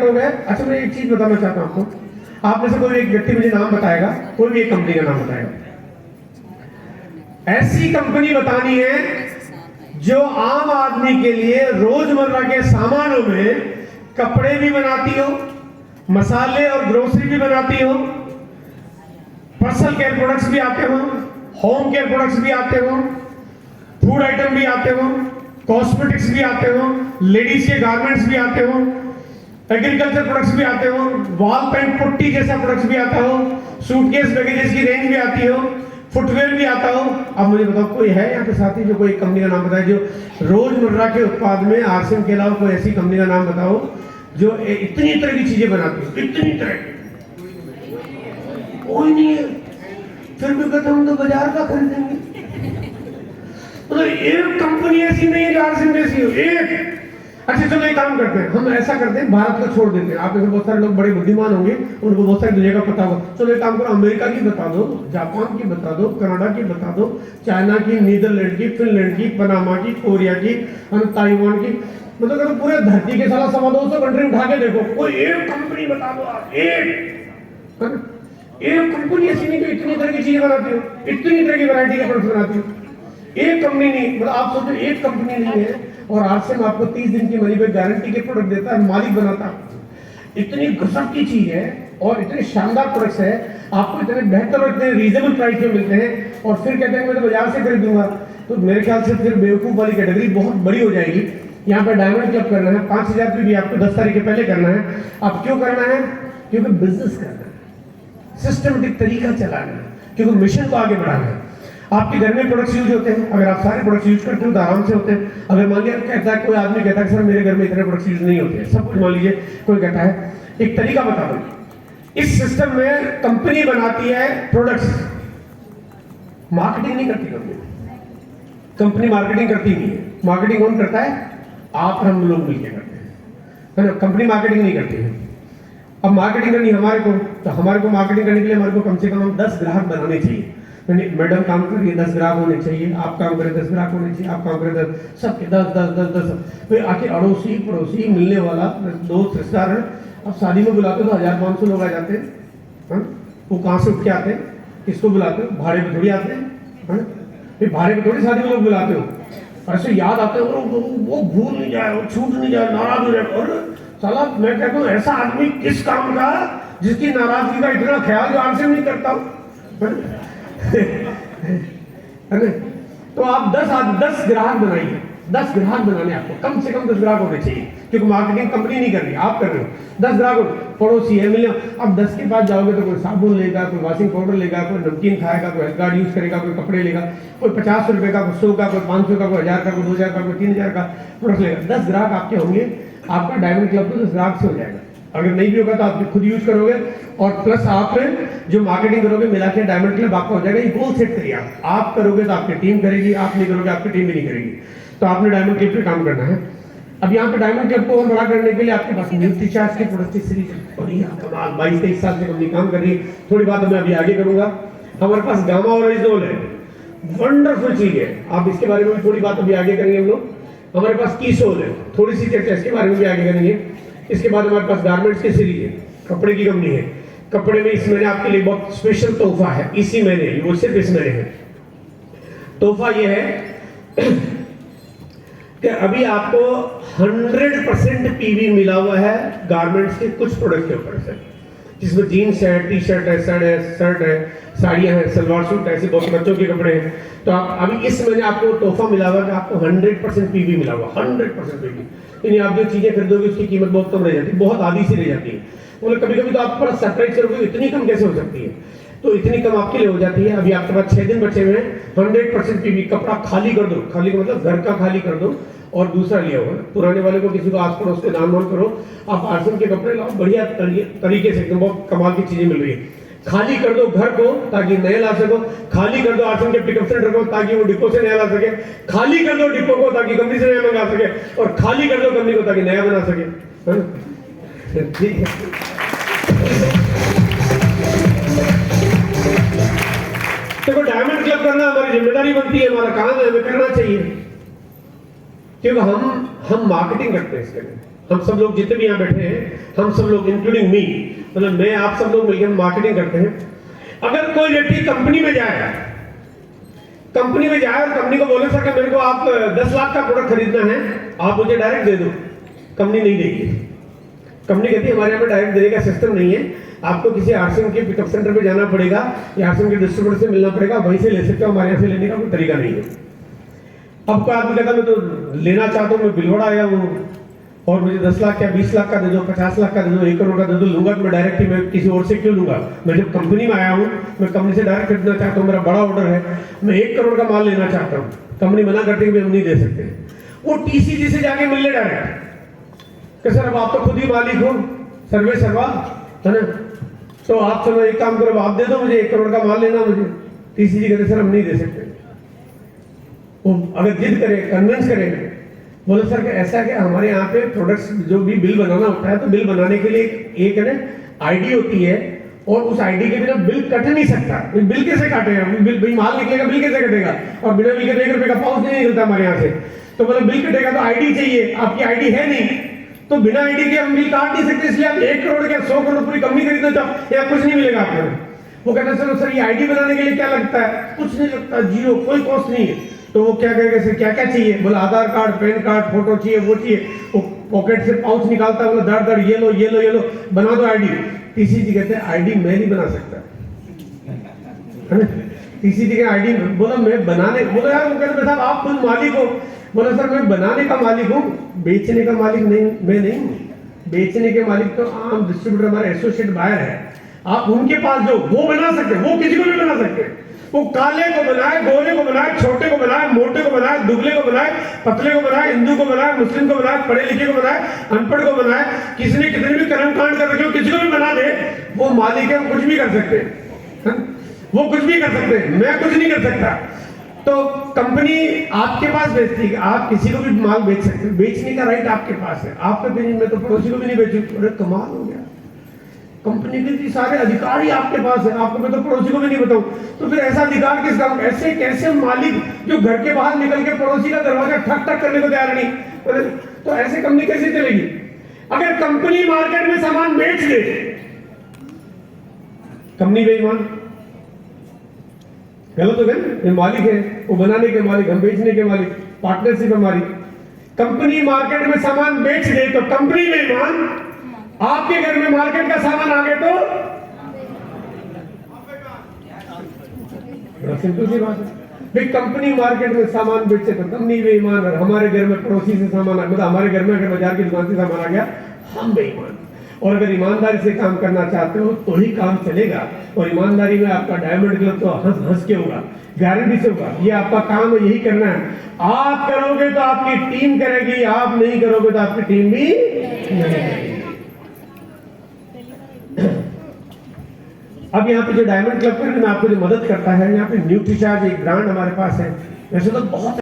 मतलब है। अच्छा मैं एक चीज बताना चाहता हूं आपको, आप में से कोई एक व्यक्ति मुझे नाम बताएगा, कोई भी एक कंपनी का नाम बताएगा, ऐसी कंपनी बतानी है जो आम आदमी के लिए रोजमर्रा के सामानों में कपड़े भी बनाती हो, मसाले और ग्रोसरी भी बनाती हो, पर्सनल केयर प्रोडक्ट्स भी आते हो, होम केयर प्रोडक्ट्स भी आते हो, फूड आइटम भी आते हो, कॉस्मेटिक्स भी आते हो, लेडीज के गारमेंट्स भी आते हो, एग्रीकल्चर प्रोडक्ट्स भी आते हो, वॉल पेंट पुट्टी जैसा प्रोडक्ट्स भी आता हो, सूटकेस बैगेजेस की रेंज भी आती हो, फुटवेयर भी आता हो। अब मुझे बताओ कोई है यहाँ पे साथी जो कोई कंपनी का नाम बताए जो रोजमर्रा के उत्पाद में आरसीएम के अलावा कोई ऐसी कंपनी का नाम बताओ जो इतनी तरह की चीजें बनाती हो, इतनी तरह की। कोई नहीं है। फिर भी कहते हम तो बाजार का खरीदेंगे। तो एक कंपनी ऐसी नहीं है जो आरसीएम जैसी हो, एक। अच्छा चलो एक काम करते हैं, हम ऐसा करते हैं, भारत को छोड़ देते हैं। आप में बहुत सारे लोग बड़े बुद्धिमान होंगे, उनको बहुत सारी दुनिया का पता होगा। चलो एक काम करो, अमेरिका की बता दो, जापान की बता दो, कनाडा की बता दो, चाइना की, नीदरलैंड की, फिनलैंड की, पनामा की, कोरिया की, ताइवान की, मतलब अगर पूरे धरती के सारा 100-200 कंट्री उठा के देखो, कोई एक कंपनी बता दो आप, एक कंपनी ऐसी नहीं जो इतनी तरह की चीजें बनाती हो, इतनी तरह की वैरायटी के प्रोडक्ट बनाती हो। एक कंपनी नहीं, मतलब आप सोचो एक कंपनी नहीं है और आरसीएम आपको 30 दिन की मनी बैक गारंटी के प्रोडक्ट देता है, मालिक बनाता है। इतनी गजब की चीज है और इतने शानदार प्रोडक्ट्स है, आपको इतने बेहतर और इतने रीजनेबल प्राइस में मिलते हैं और फिर कहते हैं मैं तो बाजार से खरीदूंगा। तो मेरे ख्याल से फिर बेवकूफ वाली कैटेगरी बहुत बड़ी हो जाएगी। यहाँ पर डायमंड क्लब करना है, 5000 रुपये भी आपको 10 तारीख के पहले करना है। आप क्यों करना है? क्योंकि बिजनेस करना है, सिस्टमेटिक तरीका चलाना है, क्योंकि मिशन को आगे बढ़ाना है। आपके घर में प्रोडक्ट्स यूज होते हैं, अगर आप सारे प्रोडक्ट्स यूज करते हो तो आराम से होते हैं। अगर मान लिया कहता है कोई आदमी कहता है सर मेरे घर में इतने प्रोडक्ट्स यूज नहीं होते हैं, सब कुछ मान लीजिए कोई कहता है, एक तरीका बता दो। इस सिस्टम में कंपनी बनाती है प्रोडक्ट्स, मार्केटिंग नहीं करती कंपनी मार्केटिंग करती नहीं है। मार्केटिंग कौन करता है? आप और हम लोग मिलकर करते हैं, है ना। कंपनी मार्केटिंग नहीं करती है। अब मार्केटिंग करनी हमारे को, तो हमारे को मार्केटिंग करने के लिए हमारे को कम से कम 10 ग्राहक बनाने चाहिए। मैडम काम कर रही है, 10 ग्राहक होने चाहिए, आप काम करें 10 ग्राहक होने चाहिए, आप काम करें 10, सबके 10। फिर आके अड़ोसी पड़ोसी मिलने वाला दोस्त रिश्तेदार है। अब शादी में बुलाते तो 1500 लोग आ जाते हैं, वो कहाँ से उठ के आते हैं? किसको बुलाते हो? भाड़े पे थोड़ी आते हैं, फिर भाड़े पे थोड़ी शादी में लोग बुलाते हो। ऐसे याद आते हैं वो भूल नहीं जाए, वो छूट नहीं जाए, नाराज हो जाए। और साला मैं कहता हूँ ऐसा आदमी किस काम का जिसकी नाराजगी का इतना ख्याल जो आरसीएम नहीं करता हूँ। तो आप 10 ग्राहक बनाइए, 10 ग्राहक बनाने आपको कम से कम 10 ग्राहक होने चाहिए, क्योंकि मार्केटिंग कंपनी नहीं कर रही, आप कर रहे हो। 10 ग्राहक पड़ोसी है मिले। अब 10 के पास जाओगे तो कोई साबुन लेगा, कोई वॉशिंग पाउडर लेगा, कोई नमकीन खाएगा, कोई हेल्थ कार्ड यूज करेगा, कोई कपड़े लेगा, कोई 50 रुपए का, कोई 100 का, कोई 500 का, कोई 1000 का, कोई 2000 का, कोई 3000 का प्रोडक्ट लेगा। 10 ग्राहक आपके होंगे, आपका डायमंड क्लब तो 10 ग्राहक से हो जाएगा। अगर नहीं भी होगा तो आप खुद यूज करोगे और प्लस आप जो मार्केटिंग करोगे मिला के डायमंड क्लब आपका हो जाएगा। ये गोल सेट करिए, आप करोगे तो आपकी टीम करेगी, आप नहीं करोगे आपकी टीम भी नहीं करेगी। तो आपने डायमंड क्लब पे काम करना है। अब यहाँ पे डायमंड क्लब को और बड़ा करने के लिए आपके पास न्यूट्री चार्ज की प्रोडक्ट सीरीज बढ़िया कमाल 22-23 साल से कंपनी काम कर रही है। थोड़ी बात मैं अभी आगे करूंगा। हमारे पास गामा ओरिजिनल है, वंडरफुल चीज है, आप इसके बारे में भी थोड़ी बात अभी आगे करेंगे हम लोग। हमारे पास कीसोल है, थोड़ी सी चर्चा इसके बारे में भी आगे करेंगे। इसके बाद हमारे पास गारमेंट्स की सीरीज है, कपड़े की कंपनी है। कपड़े में इस महीने आपके लिए बहुत स्पेशल तोहफा है, इसी महीने, वो सिर्फ इस महीने है। तोहफा ये है कि अभी आपको 100% पीवी मिला हुआ है गारमेंट्स के कुछ प्रोडक्ट के ऊपर से, जिसमें जीन्स है, टी शर्ट है, शर्ट है, साड़ियां हैं, सलवार सूट, ऐसे बहुत बच्चों के कपड़े हैं। तो आप अभी इस महीने आपको तोहफा मिला हुआ है, आपको 100% पीवी मिला हुआ, 100% पीवी। यानी आप जो चीजें खरीदोगे उसकी कीमत बहुत कम रह जाती है, बहुत आधी सी रह जाती है। मतलब कभी कभी तो आप पर सरप्राइज करोगे इतनी कम कैसे हो सकती है, तो इतनी कम आपके लिए हो जाती है। अभी आपके पास 6 दिन बचे हुए हैं, 100% पीवी। कपड़ा खाली कर दो, खाली का मतलब घर का खाली कर दो और दूसरा लिया होगा। पुराने वाले को किसी को आस पड़ोस को दान वान करो, आप आरसीएम के कपड़े लाओ, बढ़िया तरीके से एकदम बहुत कमाल की चीजें मिल रही है। खाली कर दो घर को ताकि नया ला सको, खाली कर दो आरसीएम के पिकअप सेंटर को ताकि वो डिपो से नया ला सके, खाली कर दो डिपो को ताकि कंपनी से नया मंगा सके, और खाली कर दो कंपनी को ताकि नया बना सके। ठीक है, देखो डायमंड क्लब करना हमारी जिम्मेदारी बनती है, हमारा काम है, हमें करना चाहिए, क्योंकि हम मार्केटिंग करते हैं इसके लिए, हम सब लोग जितने भी यहाँ बैठे हैं, हम सब लोग इंक्लूडिंग मी, मतलब मैं आप सब लोग मिलकर मार्केटिंग करते हैं। अगर कोई व्यक्ति कंपनी में जाए और कंपनी को बोले सर कि मेरे को आप 10 लाख का प्रोडक्ट खरीदना है, आप मुझे डायरेक्ट दे दो, कंपनी नहीं देगी। कंपनी कहती है हमारे यहाँ पे डायरेक्ट देने का सिस्टम नहीं है, आपको किसी आरसीएम के पिकअप सेंटर पे जाना पड़ेगा या आरसीएम के डिस्ट्रीब्यूटर से मिलना पड़ेगा, वहीं से ले सकते हो, हमारे यहाँ से लेने का कोई तरीका नहीं है। अब कोई आदमी कहता मैं तो लेना चाहता हूँ, मैं बिलवाड़ा आया हूँ और मुझे 10 लाख या 20 लाख का दे दो, 50 लाख का दे दो, 1 करोड़ का दे दो, लूंगा तो मैं डायरेक्ट ही, मैं किसी और से क्यों लूंगा? मैं जब कंपनी में आया हूँ, मैं कंपनी से डायरेक्ट खरीदना चाहता हूँ, मेरा बड़ा ऑर्डर है, मैं 1 करोड़ का माल लेना चाहता हूँ, कंपनी मना करती है कि हम नहीं दे सकते। वो टीसीजी से जाके मिल ले डायरेक्ट कि सर अब आप तो खुद ही मालिक हो, सर्वे सर्वा है ना, तो आप चलो एक काम करो, आप दे दो मुझे 1 करोड़ का माल लेना मुझे। टीसीजी कहते सर हम नहीं दे सकते। वो अगर जिद करे, कन्विंस करे, बोले सर कि ऐसा है कि हमारे यहाँ पे प्रोडक्ट्स जो भी बिल बनाना होता है, तो बिल बनाने के लिए एक है ना आईडी होती है, और उस आईडी के बिना बिल कट नहीं सकता। बिल कैसे काटेगा? बिल भाई माल निकलेगा, बिल कैसे कटेगा? और बिना बिल के 1 रुपए का पाउच नहीं निकलता हमारे यहाँ से, तो मतलब बिल कटेगा तो आईडी चाहिए, आपकी आईडी है नहीं, तो बिना आईडी के हम बिल काट नहीं सकते। इसलिए आप 1 करोड़ या 100 करोड़ पूरी कंपनी खरीदना चाहो या कुछ नहीं मिलेगा आपको। वो कहते हैं सर ये आईडी बनाने के लिए क्या लगता है? कुछ नहीं लगता, जीरो, कोई कॉस्ट नहीं है। तो वो क्या करेगा, सर क्या क्या चाहिए? बोला आधार कार्ड, पैन कार्ड, फोटो चाहिए, वो चाहिए। वो पॉकेट से पाउच निकालता है, बोला दर ये लो ये लो ये लो, बना दो आईडी। टीसीजी कहते हैं आईडी मैं नहीं बना सकता, है ना? टीसीजी के आईडी बोला मैं बनाने, बोला यार वो कहते साहब आप खुद मालिक हो। बोला सर मैं बनाने का मालिक हूँ, बेचने का मालिक नहीं, मैं नहीं हूँ। बेचने के मालिक तो आम डिस्ट्रीब्यूटर हमारे एसोसिएट बायर है, आप उनके पास जो वो बना सकते, वो किसी को भी बना सकते। वो काले को बनाए, गोरे को बनाए, छोटे को बनाए, मोटे को बनाए, दुबले को बनाए, पतले को बनाए, हिंदू को बनाए, मुस्लिम को बनाए, पढ़े लिखे को बनाए, अनपढ़ को बनाए, किसी ने कितने भी कर्म कांड कर रखे हो, किसी को भी बना दे, वो मालिक है, कुछ भी कर सकते हैं, वो कुछ भी कर सकते हैं, मैं कुछ नहीं कर सकता। तो कंपनी आपके पास बेचती है, आप किसी को भी माल बेच सकते हैं, बेचने का राइट आपके पास है। आपके बिजनेस में तो पड़ोसी को भी नहीं बेचू, अरे कमाल हो गया, कंपनी के सारे अधिकार ही आपके पास है, आपको मैं तो पड़ोसी को भी नहीं बताऊं, तो फिर ऐसा अधिकार किसका? ऐसे कैसे मालिक जो घर के बाहर निकल के पड़ोसी का दरवाजा ठक ठक करने को तैयार नहीं, तो ऐसे कंपनी कैसे चलेगी? अगर कंपनी मार्केट में सामान बेच दे, कंपनी बेईमान, गलत हो गया ना? ये मालिक है, वो बनाने के मालिक, हम बेचने के मालिक, पार्टनरशिप हमारी। कंपनी मार्केट में सामान बेच दे तो कंपनी बेईमान, आपके घर में मार्केट का सामान आ गए तो सिंपल सी बात है भाई, कंपनी मार्केट में सामान बेचे तो कंपनी बेईमान, और हमारे घर में पड़ोसी से सामान आ, मतलब हमारे घर में अगर बाजार की दुकान से सामान आ गया, हम बेईमान। और अगर ईमानदारी से काम करना चाहते हो तो ही काम चलेगा, और ईमानदारी में आपका डायमंड क्लब तो हंस हंस के होगा, गारंटी से होगा। ये आपका काम है, यही करना है। आप करोगे तो आपकी टीम करेगी, आप नहीं करोगे तो आपकी टीम भी नहीं करेगी। अब यहाँ पे जो डायमंड क्लब में आपको जो मदद करता है, यहाँ पे न्यूट्रीचार्ज एक ब्रांड हमारे पास है, वैसे तो बहुत